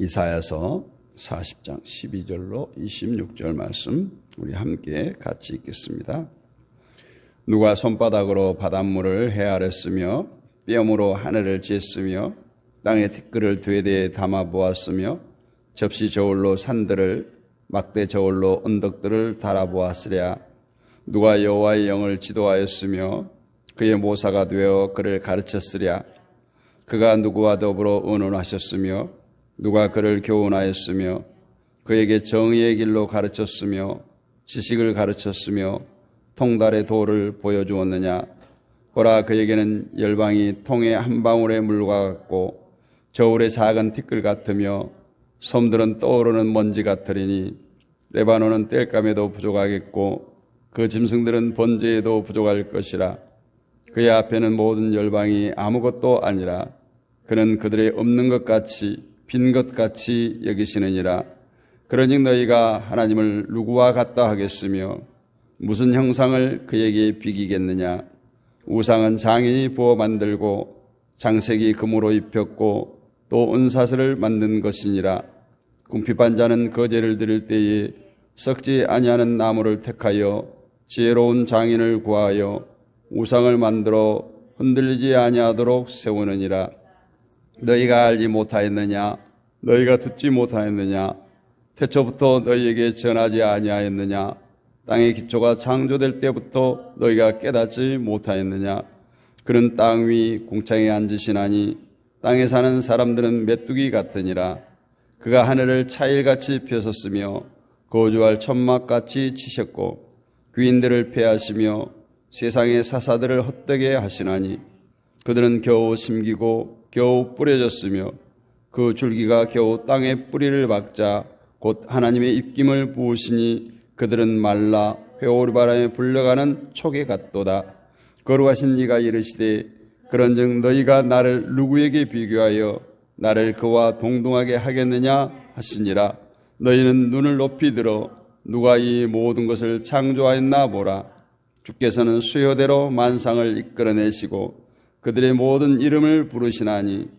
이사야서 40장 12절로 26절 말씀 우리 함께 같이 읽겠습니다. 누가 손바닥으로 바닷물을 헤아렸으며 뼘으로 하늘을 쟀으며 땅의 티끌을 되대에 담아 보았으며 접시 저울로 산들을 막대 저울로 언덕들을 달아보았으랴. 누가 여호와의 영을 지도하였으며 그의 모사가 되어 그를 가르쳤으랴. 그가 누구와 더불어 의논하셨으며 누가 그를 교훈하였으며 그에게 정의의 길로 가르쳤으며 지식을 가르쳤으며 통달의 도를 보여주었느냐. 보라, 그에게는 열방이 통의 한 방울의 물과 같고 저울의 작은 티끌 같으며 섬들은 떠오르는 먼지 같으리니 레바논은 땔감에도 부족하겠고 그 짐승들은 번제에도 부족할 것이라. 그의 앞에는 모든 열방이 아무것도 아니라 그는 그들의 없는 것 같이 빈 것 같이 여기시느니라. 그러니 너희가 하나님을 누구와 같다 하겠으며 무슨 형상을 그에게 비기겠느냐. 우상은 장인이 부어 만들고 장색이 금으로 입혔고 또 은사슬을 만든 것이니라. 궁핍한 자는 거제를 드릴 때에 썩지 아니하는 나무를 택하여 지혜로운 장인을 구하여 우상을 만들어 흔들리지 아니하도록 세우느니라. 너희가 알지 못하였느냐? 너희가 듣지 못하였느냐? 태초부터 너희에게 전하지 아니하였느냐? 땅의 기초가 창조될 때부터 너희가 깨닫지 못하였느냐? 그는 땅 위 궁창에 앉으시나니 땅에 사는 사람들은 메뚜기 같으니라. 그가 하늘을 차일같이 펴섰으며 거주할 천막같이 치셨고 귀인들을 패하시며 세상의 사사들을 헛되게 하시나니 그들은 겨우 심기고 겨우 뿌려졌으며 그 줄기가 겨우 땅에 뿌리를 박자 곧 하나님의 입김을 부으시니 그들은 말라 회오리바람에 불려가는 촉에 같도다. 거룩하신 이가 이르시되 그런즉 너희가 나를 누구에게 비교하여 나를 그와 동등하게 하겠느냐 하시니라. 너희는 눈을 높이 들어 누가 이 모든 것을 창조하였나 보라. 주께서는 수요대로 만상을 이끌어내시고 그들의 모든 이름을 부르시나니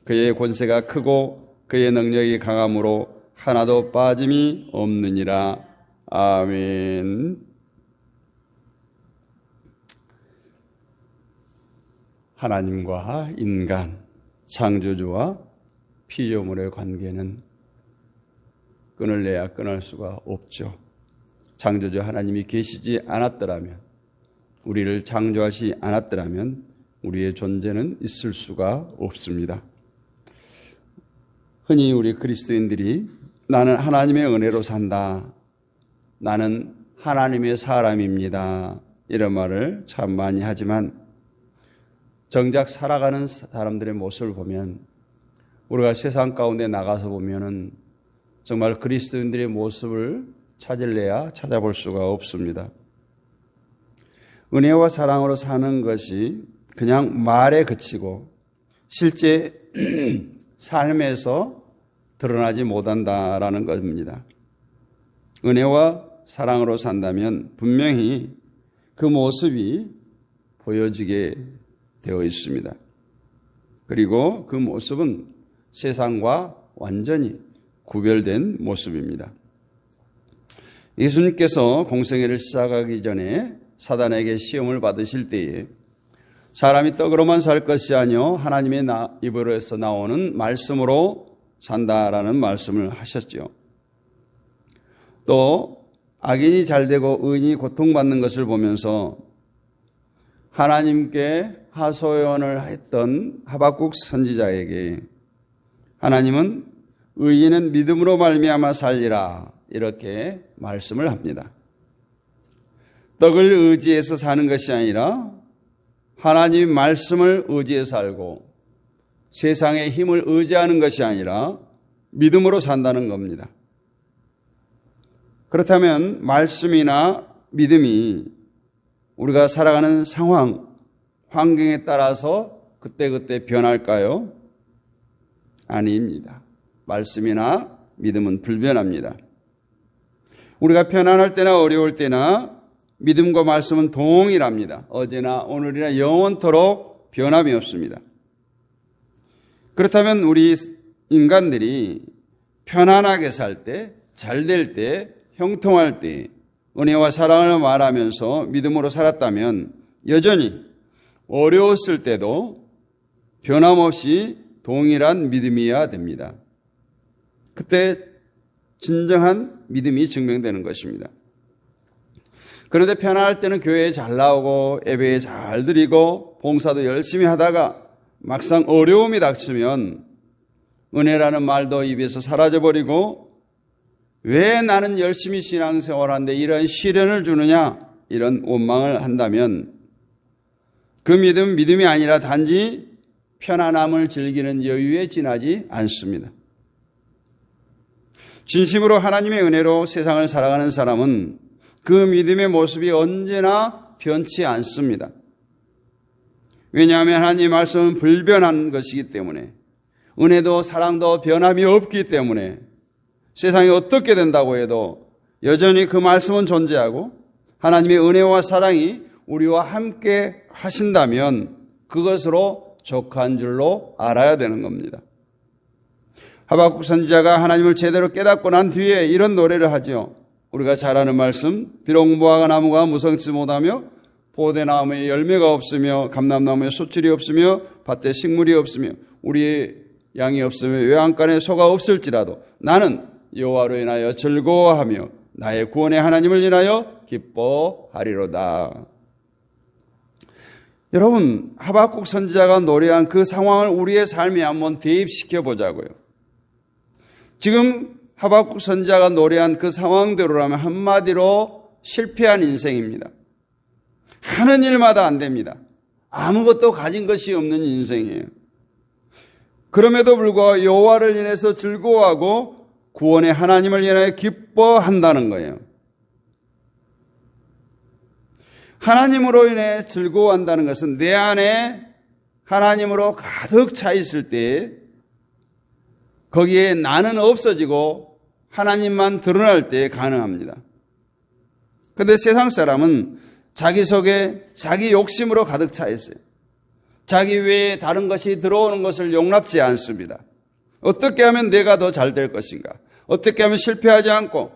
그의 권세가 크고 그의 능력이 강함으로 하나도 빠짐이 없느니라. 아멘. 하나님과 인간, 창조주와 피조물의 관계는 끊을래야 끊을 수가 없죠. 창조주 하나님이 계시지 않았더라면, 우리를 창조하시 않았더라면 우리의 존재는 있을 수가 없습니다. 흔히 우리 그리스도인들이 나는 하나님의 은혜로 산다, 나는 하나님의 사람입니다, 이런 말을 참 많이 하지만 정작 살아가는 사람들의 모습을 보면, 우리가 세상 가운데 나가서 보면은 정말 그리스도인들의 모습을 찾을래야 찾아볼 수가 없습니다. 은혜와 사랑으로 사는 것이 그냥 말에 그치고 실제 삶에서 드러나지 못한다라는 것입니다. 은혜와 사랑으로 산다면 분명히 그 모습이 보여지게 되어 있습니다. 그리고 그 모습은 세상과 완전히 구별된 모습입니다. 예수님께서 공생애를 시작하기 전에 사단에게 시험을 받으실 때에 사람이 떡으로만 살 것이 아니요 하나님의 입으로서 나오는 말씀으로 산다라는 말씀을 하셨죠. 또 악인이 잘되고 의인이 고통받는 것을 보면서 하나님께 하소연을 했던 하박국 선지자에게 하나님은 의인은 믿음으로 말미암아 살리라, 이렇게 말씀을 합니다. 떡을 의지해서 사는 것이 아니라 하나님의 말씀을 의지해서 살고 세상의 힘을 의지하는 것이 아니라 믿음으로 산다는 겁니다. 그렇다면 말씀이나 믿음이 우리가 살아가는 상황, 환경에 따라서 그때그때 변할까요? 아닙니다. 말씀이나 믿음은 불변합니다. 우리가 편안할 때나 어려울 때나 믿음과 말씀은 동일합니다. 어제나 오늘이나 영원토록 변함이 없습니다. 그렇다면 우리 인간들이 편안하게 살 때, 잘 될 때, 형통할 때 은혜와 사랑을 말하면서 믿음으로 살았다면 여전히 어려웠을 때도 변함없이 동일한 믿음이어야 됩니다. 그때 진정한 믿음이 증명되는 것입니다. 그런데 편안할 때는 교회에 잘 나오고 예배에 잘 드리고 봉사도 열심히 하다가 막상 어려움이 닥치면 은혜라는 말도 입에서 사라져버리고 왜 나는 열심히 신앙생활하는데 이런 시련을 주느냐 이런 원망을 한다면 그 믿음이 아니라 단지 편안함을 즐기는 여유에 지나지 않습니다. 진심으로 하나님의 은혜로 세상을 살아가는 사람은 그 믿음의 모습이 언제나 변치 않습니다. 왜냐하면 하나님의 말씀은 불변한 것이기 때문에 은혜도 사랑도 변함이 없기 때문에 세상이 어떻게 된다고 해도 여전히 그 말씀은 존재하고 하나님의 은혜와 사랑이 우리와 함께 하신다면 그것으로 족한 줄로 알아야 되는 겁니다. 하박국 선지자가 하나님을 제대로 깨닫고 난 뒤에 이런 노래를 하죠. 우리가 잘 아는 말씀, 비록 무화과 나무가 무성치 못하며 보대나무에 열매가 없으며 감람나무에 소출이 없으며 밭에 식물이 없으며 우리의 양이 없으며 외양간에 소가 없을지라도 나는 여호와로 인하여 즐거워하며 나의 구원의 하나님을 인하여 기뻐하리로다. 여러분, 하박국 선지자가 노래한 그 상황을 우리의 삶에 한번 대입시켜 보자고요. 지금 하박국 선지자가 노래한 그 상황대로라면 한마디로 실패한 인생입니다. 하는 일마다 안 됩니다. 아무것도 가진 것이 없는 인생이에요. 그럼에도 불구하고 여호와를 인해서 즐거워하고 구원의 하나님을 인하여 기뻐한다는 거예요. 하나님으로 인해 즐거워한다는 것은 내 안에 하나님으로 가득 차 있을 때 거기에 나는 없어지고 하나님만 드러날 때 가능합니다. 그런데 세상 사람은 자기 속에 자기 욕심으로 가득 차 있어요. 자기 외에 다른 것이 들어오는 것을 용납지 않습니다. 어떻게 하면 내가 더 잘 될 것인가? 어떻게 하면 실패하지 않고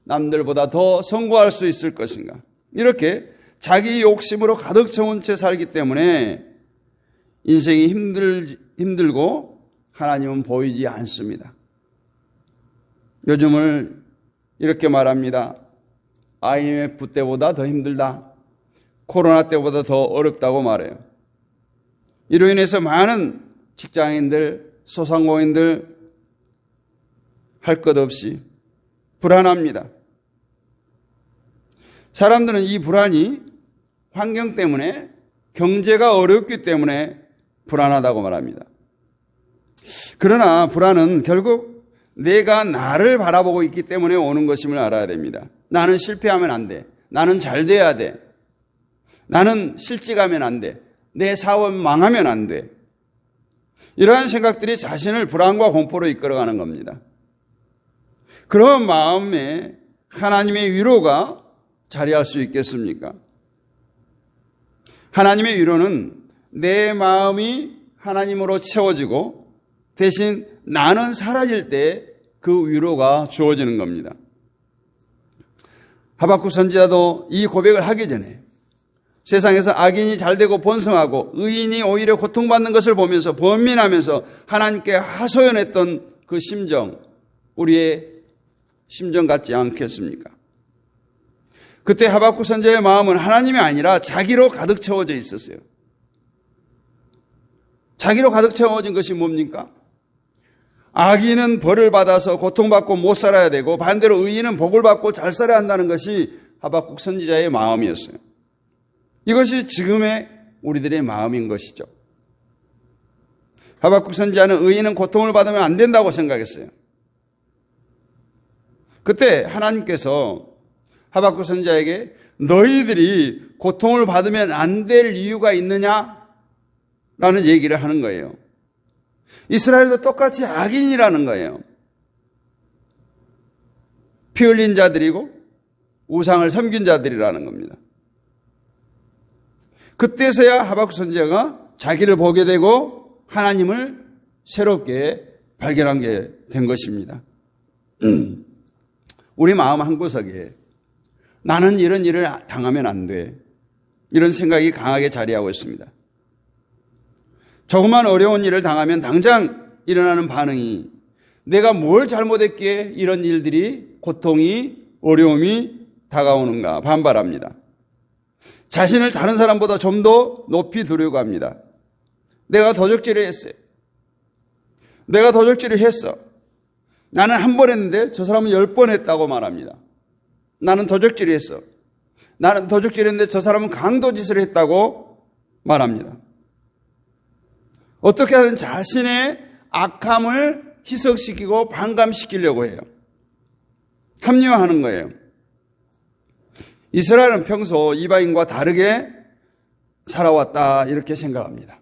남들보다 더 성공할 수 있을 것인가? 이렇게 자기 욕심으로 가득 채운 채 살기 때문에 인생이 힘들고 하나님은 보이지 않습니다. 요즘을 이렇게 말합니다. IMF 때보다 더 힘들다. 코로나 때보다 더 어렵다고 말해요. 이로 인해서 많은 직장인들, 소상공인들 할 것 없이 불안합니다. 사람들은 이 불안이 환경 때문에 경제가 어렵기 때문에 불안하다고 말합니다. 그러나 불안은 결국 내가 나를 바라보고 있기 때문에 오는 것임을 알아야 됩니다. 나는 실패하면 안 돼. 나는 잘 돼야 돼. 나는 실직하면 안 돼. 내 사업 망하면 안 돼. 이러한 생각들이 자신을 불안과 공포로 이끌어가는 겁니다. 그런 마음에 하나님의 위로가 자리할 수 있겠습니까? 하나님의 위로는 내 마음이 하나님으로 채워지고 대신 나는 사라질 때 그 위로가 주어지는 겁니다. 하박국 선지자도 이 고백을 하기 전에 세상에서 악인이 잘되고 번성하고 의인이 오히려 고통받는 것을 보면서 번민하면서 하나님께 하소연했던 그 심정, 우리의 심정 같지 않겠습니까? 그때 하박국 선지자의 마음은 하나님이 아니라 자기로 가득 채워져 있었어요. 자기로 가득 채워진 것이 뭡니까? 악인은 벌을 받아서 고통받고 못 살아야 되고 반대로 의인은 복을 받고 잘 살아야 한다는 것이 하박국 선지자의 마음이었어요. 이것이 지금의 우리들의 마음인 것이죠. 하박국 선지자는 의인은 고통을 받으면 안 된다고 생각했어요. 그때 하나님께서 하박국 선지자에게 너희들이 고통을 받으면 안 될 이유가 있느냐라는 얘기를 하는 거예요. 이스라엘도 똑같이 악인이라는 거예요. 피 흘린 자들이고 우상을 섬긴 자들이라는 겁니다. 그때서야 하박국 선지자가 자기를 보게 되고 하나님을 새롭게 발견한 게 된 것입니다. 우리 마음 한구석에 나는 이런 일을 당하면 안 돼, 이런 생각이 강하게 자리하고 있습니다. 조그만 어려운 일을 당하면 당장 일어나는 반응이 내가 뭘 잘못했기에 이런 일들이, 고통이, 어려움이 다가오는가 반발합니다. 자신을 다른 사람보다 좀 더 높이 두려고 합니다. 내가 도적질을 했어요. 내가 도적질을 했어. 나는 한 번 했는데 저 사람은 10번 했다고 말합니다. 나는 도적질을 했어. 나는 도적질을 했는데 저 사람은 강도짓을 했다고 말합니다. 어떻게 하든 자신의 악함을 희석시키고 반감시키려고 해요. 합리화하는 거예요. 이스라엘은 평소 이방인과 다르게 살아왔다, 이렇게 생각합니다.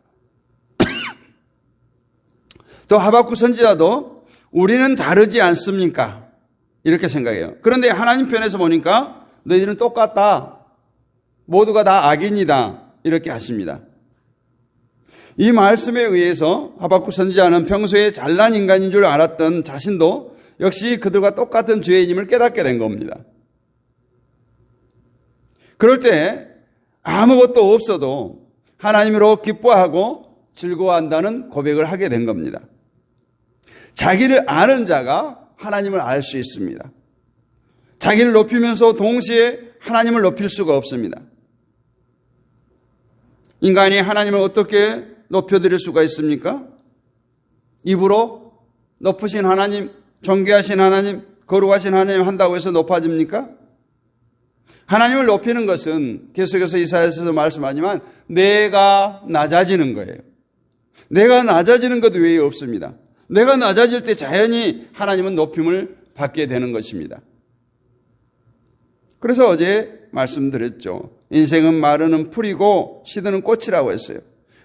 또 하박국 선지자도 우리는 다르지 않습니까? 이렇게 생각해요. 그런데 하나님 편에서 보니까 너희들은 똑같다, 모두가 다 악인이다, 이렇게 하십니다. 이 말씀에 의해서 하박국 선지자는 평소에 잘난 인간인 줄 알았던 자신도 역시 그들과 똑같은 죄인임을 깨닫게 된 겁니다. 그럴 때 아무것도 없어도 하나님으로 기뻐하고 즐거워한다는 고백을 하게 된 겁니다. 자기를 아는 자가 하나님을 알 수 있습니다. 자기를 높이면서 동시에 하나님을 높일 수가 없습니다. 인간이 하나님을 어떻게 높여드릴 수가 있습니까? 입으로 높으신 하나님, 존귀하신 하나님, 거룩하신 하나님 한다고 해서 높아집니까? 하나님을 높이는 것은 계속해서 이사야서에서 말씀하지만 내가 낮아지는 거예요. 내가 낮아지는 것 외에 없습니다. 내가 낮아질 때 자연히 하나님은 높임을 받게 되는 것입니다. 그래서 어제 말씀드렸죠. 인생은 마르는 풀이고 시드는 꽃이라고 했어요.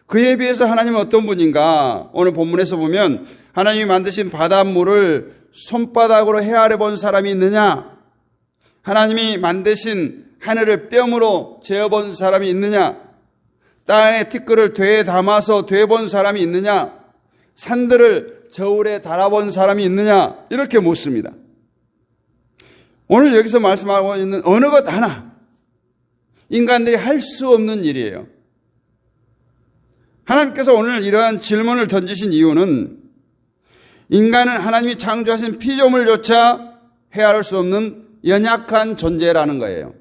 그에 비해서 하나님은 어떤 분인가? 오늘 본문에서 보면 하나님이 만드신 바닷물을 손바닥으로 헤아려 본 사람이 있느냐? 하나님이 만드신 하늘을 뼘으로 재어본 사람이 있느냐? 땅의 티끌을 되에 담아서 되본 사람이 있느냐? 산들을 저울에 달아본 사람이 있느냐? 이렇게 묻습니다. 오늘 여기서 말씀하고 있는 어느 것 하나 인간들이 할 수 없는 일이에요. 하나님께서 오늘 이러한 질문을 던지신 이유는 인간은 하나님이 창조하신 피조물조차 헤아릴 수 없는 연약한 존재라는 거예요.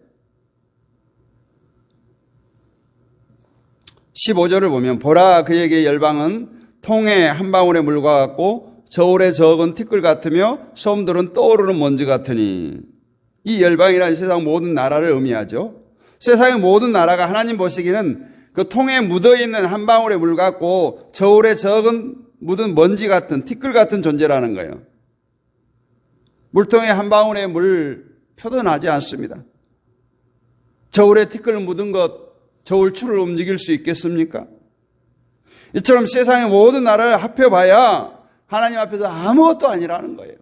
15절을 보면 보라 그에게 열방은 통에 한 방울의 물과 같고 저울에 적은 티끌 같으며 섬들은 떠오르는 먼지 같으니, 이 열방이라는 세상 모든 나라를 의미하죠. 세상의 모든 나라가 하나님 보시기에는 그 통에 묻어있는 한 방울의 물 같고 저울에 적은 묻은 먼지 같은 티끌 같은 존재라는 거예요. 물통에 한 방울의 물 표도 나지 않습니다. 저울에 티끌 묻은 것, 저울추를 움직일 수 있겠습니까? 이처럼 세상의 모든 나라를 합해봐야 하나님 앞에서 아무것도 아니라는 거예요.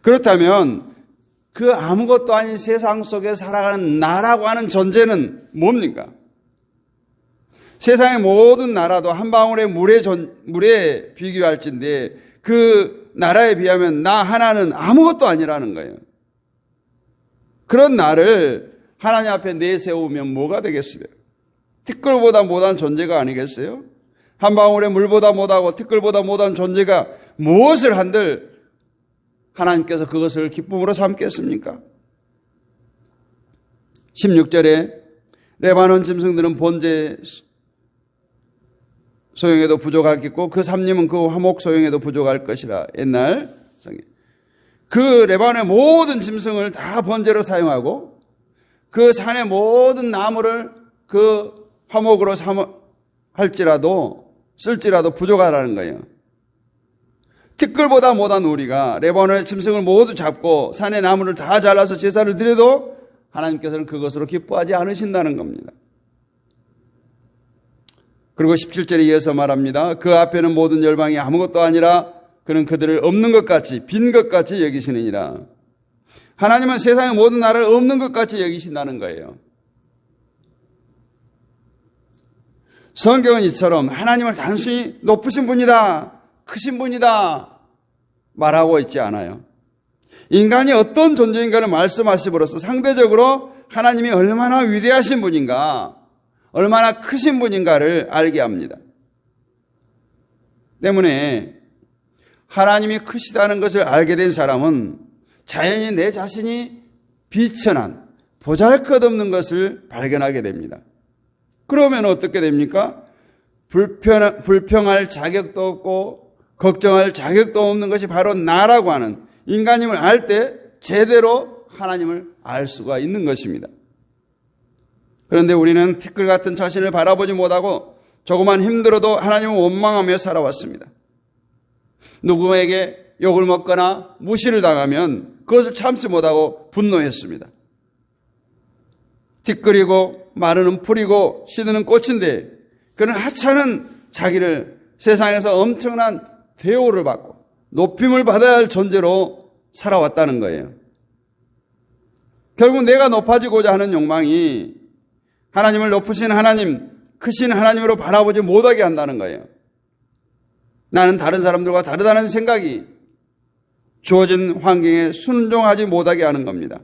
그렇다면 그 아무것도 아닌 세상 속에 살아가는 나라고 하는 존재는 뭡니까? 세상의 모든 나라도 한 방울의 물에 비교할진데 그 나라에 비하면 나 하나는 아무것도 아니라는 거예요. 그런 나를 하나님 앞에 내세우면 뭐가 되겠어요? 티끌보다 못한 존재가 아니겠어요? 한 방울의 물보다 못하고 티끌보다 못한 존재가 무엇을 한들 하나님께서 그것을 기쁨으로 삼겠습니까? 16절에 레바논 짐승들은 번제 소용에도 부족하겠고 그 삼림은 그 화목 소용에도 부족할 것이라. 옛날 그 레바논의 모든 짐승을 다 번제로 사용하고 그 산의 모든 나무를 그 화목으로 쓸지라도 부족하다는 거예요. 티끌보다 못한 우리가 레바논의 짐승을 모두 잡고 산의 나무를 다 잘라서 제사를 드려도 하나님께서는 그것으로 기뻐하지 않으신다는 겁니다. 그리고 17절에 이어서 말합니다. 그 앞에는 모든 열방이 아무것도 아니라 그는 그들을 없는 것 같이 빈 것 같이 여기시느니라. 하나님은 세상의 모든 나라를 없는 것 같이 여기신다는 거예요. 성경은 이처럼 하나님을 단순히 높으신 분이다, 크신 분이다, 말하고 있지 않아요. 인간이 어떤 존재인가를 말씀하심으로써 상대적으로 하나님이 얼마나 위대하신 분인가, 얼마나 크신 분인가를 알게 합니다. 때문에 하나님이 크시다는 것을 알게 된 사람은 자연히 내 자신이 비천한, 보잘것없는 것을 발견하게 됩니다. 그러면 어떻게 됩니까? 불평할 자격도 없고 걱정할 자격도 없는 것이 바로 나라고 하는 인간임을 알 때 제대로 하나님을 알 수가 있는 것입니다. 그런데 우리는 티끌 같은 자신을 바라보지 못하고 조금만 힘들어도 하나님을 원망하며 살아왔습니다. 누구에게 욕을 먹거나 무시를 당하면 그것을 참지 못하고 분노했습니다. 티끌이고 마르는 풀이고 시드는 꽃인데 그는 하찮은 자기를 세상에서 엄청난 대우를 받고 높임을 받아야 할 존재로 살아왔다는 거예요. 결국 내가 높아지고자 하는 욕망이 하나님을 높으신 하나님, 크신 하나님으로 바라보지 못하게 한다는 거예요. 나는 다른 사람들과 다르다는 생각이 주어진 환경에 순종하지 못하게 하는 겁니다.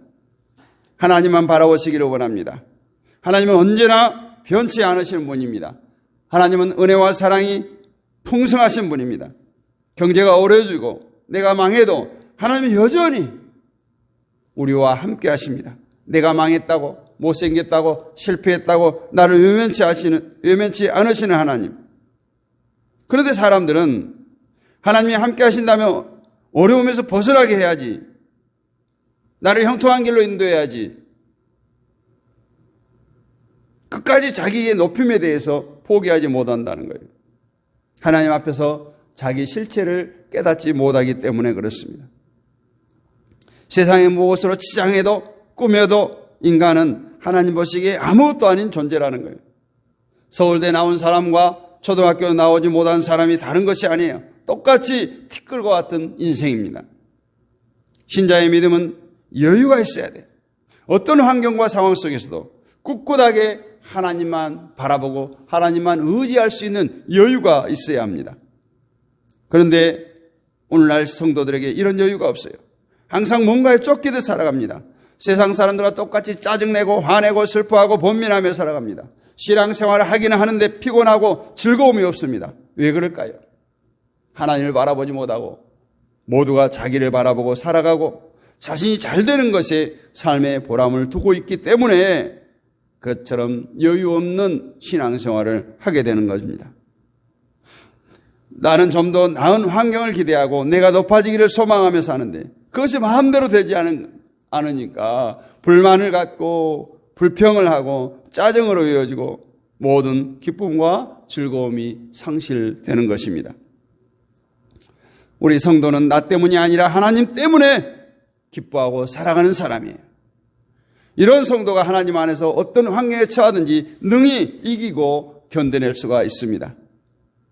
하나님만 바라보시기를 원합니다. 하나님은 언제나 변치 않으시는 분입니다. 하나님은 은혜와 사랑이 풍성하신 분입니다. 경제가 어려지고 내가 망해도 하나님은 여전히 우리와 함께 하십니다. 내가 망했다고, 못생겼다고, 실패했다고 나를 외면치 않으시는 하나님. 그런데 사람들은 하나님이 함께 하신다면 어려움에서 벗어나게 해야지, 나를 형통한 길로 인도해야지, 끝까지 자기의 높임에 대해서 포기하지 못한다는 거예요. 하나님 앞에서 자기 실체를 깨닫지 못하기 때문에 그렇습니다. 세상의 무엇으로 치장해도 꾸며도 인간은 하나님 보시기에 아무것도 아닌 존재라는 거예요. 서울대 나온 사람과 초등학교 나오지 못한 사람이 다른 것이 아니에요. 똑같이 티끌과 같은 인생입니다. 신자의 믿음은 여유가 있어야 돼요. 어떤 환경과 상황 속에서도 꿋꿋하게 하나님만 바라보고 하나님만 의지할 수 있는 여유가 있어야 합니다. 그런데 오늘날 성도들에게 이런 여유가 없어요. 항상 뭔가에 쫓기듯 살아갑니다. 세상 사람들과 똑같이 짜증내고 화내고 슬퍼하고 번민하며 살아갑니다. 신앙생활을 하기는 하는데 피곤하고 즐거움이 없습니다. 왜 그럴까요? 하나님을 바라보지 못하고 모두가 자기를 바라보고 살아가고 자신이 잘 되는 것에 삶의 보람을 두고 있기 때문에 그것처럼 여유 없는 신앙생활을 하게 되는 것입니다. 나는 좀 더 나은 환경을 기대하고 내가 높아지기를 소망하며 사는데 그것이 마음대로 되지 않으니까 불만을 갖고 불평을 하고 짜증으로 이어지고 모든 기쁨과 즐거움이 상실되는 것입니다. 우리 성도는 나 때문이 아니라 하나님 때문에 기뻐하고 살아가는 사람이에요. 이런 성도가 하나님 안에서 어떤 환경에 처하든지 능히 이기고 견뎌낼 수가 있습니다.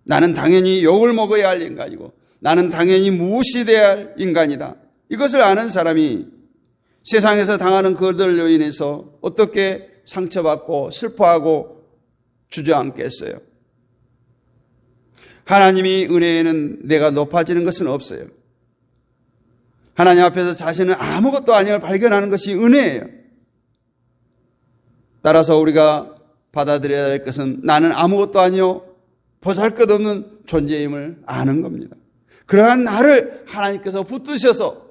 나는 당연히 욕을 먹어야 할 인간이고 나는 당연히 무시돼야 할 인간이다. 이것을 아는 사람이 세상에서 당하는 그들로 인해서 어떻게 상처받고 슬퍼하고 주저앉겠어요. 하나님이 은혜에는 내가 높아지는 것은 없어요. 하나님 앞에서 자신은 아무것도 아니을 발견하는 것이 은혜예요. 따라서 우리가 받아들여야 할 것은 나는 아무것도 아니요 보잘것없는 존재임을 아는 겁니다. 그러한 나를 하나님께서 붙드셔서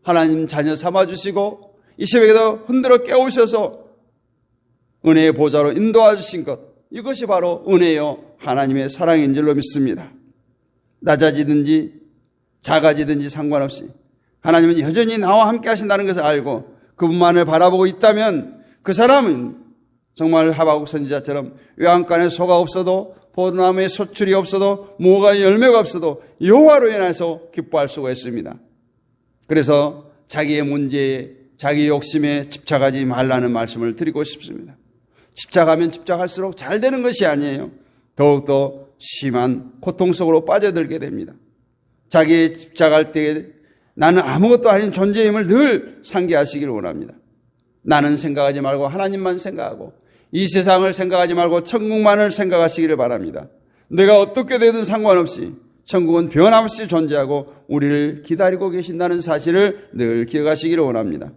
하나님 자녀 삼아주시고 이 새벽에도 흔들어 깨우셔서 은혜의 보좌로 인도해 주신 것, 이것이 바로 은혜요 하나님의 사랑인 줄로 믿습니다. 낮아지든지 작아지든지 상관없이 하나님은 여전히 나와 함께 하신다는 것을 알고 그분만을 바라보고 있다면 그 사람은 정말 하박국 선지자처럼 외양간에 소가 없어도 포도나무에 소출이 없어도 무화과에 열매가 없어도 여호와로 인해서 기뻐할 수가 있습니다. 그래서 자기의 문제에 자기 욕심에 집착하지 말라는 말씀을 드리고 싶습니다. 집착하면 집착할수록 잘 되는 것이 아니에요. 더욱더 심한 고통 속으로 빠져들게 됩니다. 자기에 집착할 때에 나는 아무것도 아닌 존재임을 늘 상기하시기를 원합니다. 나는 생각하지 말고 하나님만 생각하고 이 세상을 생각하지 말고 천국만을 생각하시기를 바랍니다. 내가 어떻게 되든 상관없이 천국은 변함없이 존재하고 우리를 기다리고 계신다는 사실을 늘 기억하시기를 원합니다.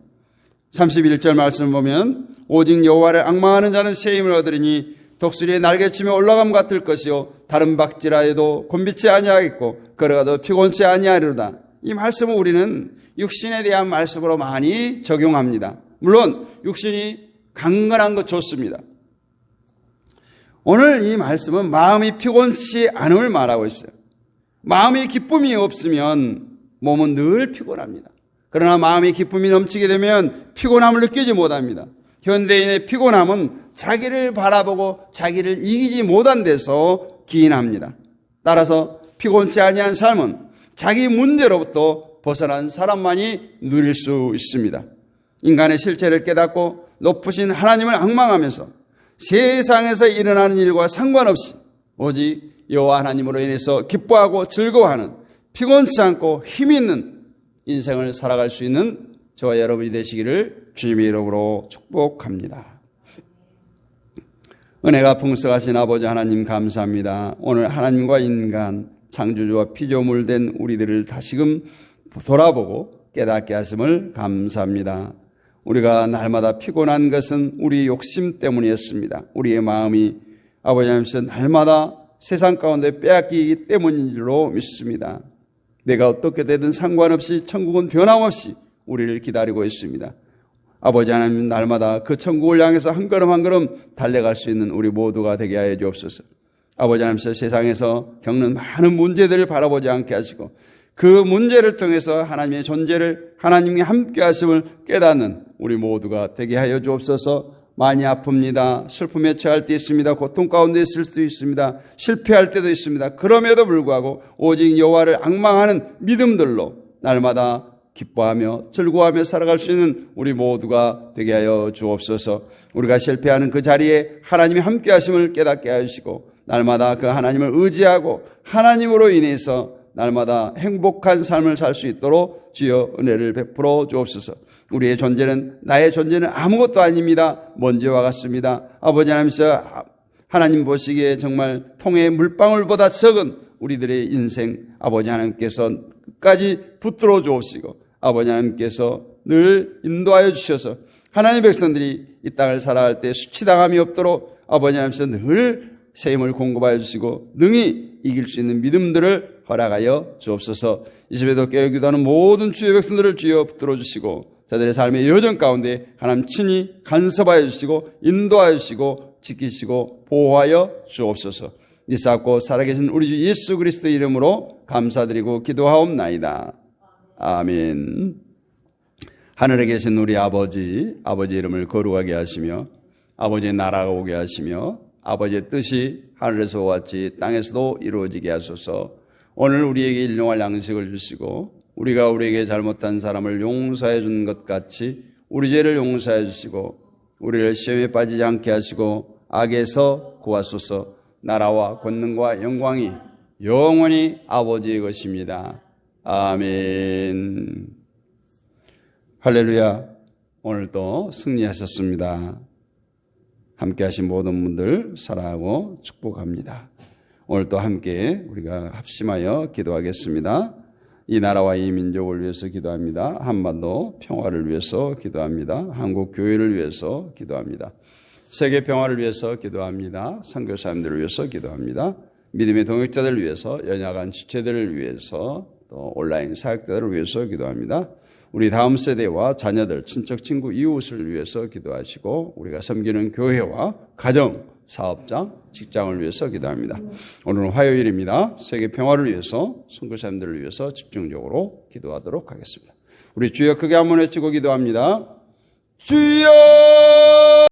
31절 말씀 보면 오직 여호와를 앙망하는 자는 새 힘을 얻으리니 독수리의 날개치며 올라감 같을 것이요 다른 박지라에도 곤비치 아니하겠고 걸어가도 피곤치 아니하리로다. 이 말씀은 우리는 육신에 대한 말씀으로 많이 적용합니다. 물론 육신이 강건한 것 좋습니다. 오늘 이 말씀은 마음이 피곤치 않음을 말하고 있어요. 마음의 기쁨이 없으면 몸은 늘 피곤합니다. 그러나 마음의 기쁨이 넘치게 되면 피곤함을 느끼지 못합니다. 현대인의 피곤함은 자기를 바라보고 자기를 이기지 못한 데서 기인합니다. 따라서 피곤치 아니한 삶은 자기 문제로부터 벗어난 사람만이 누릴 수 있습니다. 인간의 실체를 깨닫고 높으신 하나님을 앙망하면서 세상에서 일어나는 일과 상관없이 오직 여호와 하나님으로 인해서 기뻐하고 즐거워하는 피곤치 않고 힘 있는 인생을 살아갈 수 있는 저와 여러분이 되시기를 주님의 이름으로 축복합니다. 은혜가 풍성하신 아버지 하나님 감사합니다. 오늘 하나님과 인간 창조주와 피조물 된 우리들을 다시금 돌아보고 깨닫게 하심을 감사합니다. 우리가 날마다 피곤한 것은 우리의 욕심 때문이었습니다. 우리의 마음이 아버지 하나님께서 날마다 세상 가운데 빼앗기기 때문인 줄로 믿습니다. 내가 어떻게 되든 상관없이 천국은 변함없이 우리를 기다리고 있습니다. 아버지 하나님 날마다 그 천국을 향해서 한 걸음 한 걸음 달려갈 수 있는 우리 모두가 되게 하여 주옵소서. 아버지 하나님께서 세상에서 겪는 많은 문제들을 바라보지 않게 하시고 그 문제를 통해서 하나님의 존재를 하나님이 함께 하심을 깨닫는 우리 모두가 되게 하여 주옵소서. 많이 아픕니다. 슬픔에 처할 때 있습니다. 고통 가운데 있을 수도 있습니다. 실패할 때도 있습니다. 그럼에도 불구하고 오직 여호와를 앙망하는 믿음들로 날마다 기뻐하며 즐거워하며 살아갈 수 있는 우리 모두가 되게 하여 주옵소서. 우리가 실패하는 그 자리에 하나님이 함께 하심을 깨닫게 하시고 날마다 그 하나님을 의지하고 하나님으로 인해서 날마다 행복한 삶을 살 수 있도록 주여 은혜를 베풀어 주옵소서. 우리의 존재는 나의 존재는 아무것도 아닙니다. 먼지와 같습니다. 아버지 하나님께서 하나님 보시기에 정말 통의 물방울보다 적은 우리들의 인생 아버지 하나님께서 끝까지 붙들어 주옵시고 아버지 하나님께서 늘 인도하여 주셔서 하나님의 백성들이 이 땅을 살아갈 때 수치당함이 없도록 아버지 하나님께서 늘 새 힘을 공급하여 주시고 능히 이길 수 있는 믿음들을 허락하여 주옵소서. 이 집에도 깨어 기도하는 모든 주의 백성들을 주여 붙들어 주시고 자들의 삶의 여정 가운데 하나님 친히 간섭하여 주시고 인도하여 주시고 지키시고 보호하여 주옵소서. 이사옵고 살아계신 우리 주 예수 그리스도의 이름으로 감사드리고 기도하옵나이다. 아멘. 하늘에 계신 우리 아버지 이름을 거룩하게 하시며 아버지의 나라가 오게 하시며 아버지의 뜻이 하늘에서와 같이 땅에서도 이루어지게 하소서. 오늘 우리에게 일용할 양식을 주시고 우리가 우리에게 잘못한 사람을 용서해 준 것 같이 우리 죄를 용서해 주시고 우리를 시험에 빠지지 않게 하시고 악에서 구하소서. 나라와 권능과 영광이 영원히 아버지의 것입니다. 아멘. 할렐루야. 오늘도 승리하셨습니다. 함께 하신 모든 분들 사랑하고 축복합니다. 오늘도 함께 우리가 합심하여 기도하겠습니다. 이 나라와 이 민족을 위해서 기도합니다. 한반도 평화를 위해서 기도합니다. 한국 교회를 위해서 기도합니다. 세계 평화를 위해서 기도합니다. 선교사님들을 위해서 기도합니다. 믿음의 동역자들을 위해서, 연약한 지체들을 위해서, 또 온라인 사역자들을 위해서 기도합니다. 우리 다음 세대와 자녀들, 친척, 친구, 이웃을 위해서 기도하시고 우리가 섬기는 교회와 가정, 사업장, 직장을 위해서 기도합니다. 오늘은 화요일입니다. 세계 평화를 위해서, 선교사님들을 위해서 집중적으로 기도하도록 하겠습니다. 우리 주여 크게 한번 외치고 기도합니다. 주여!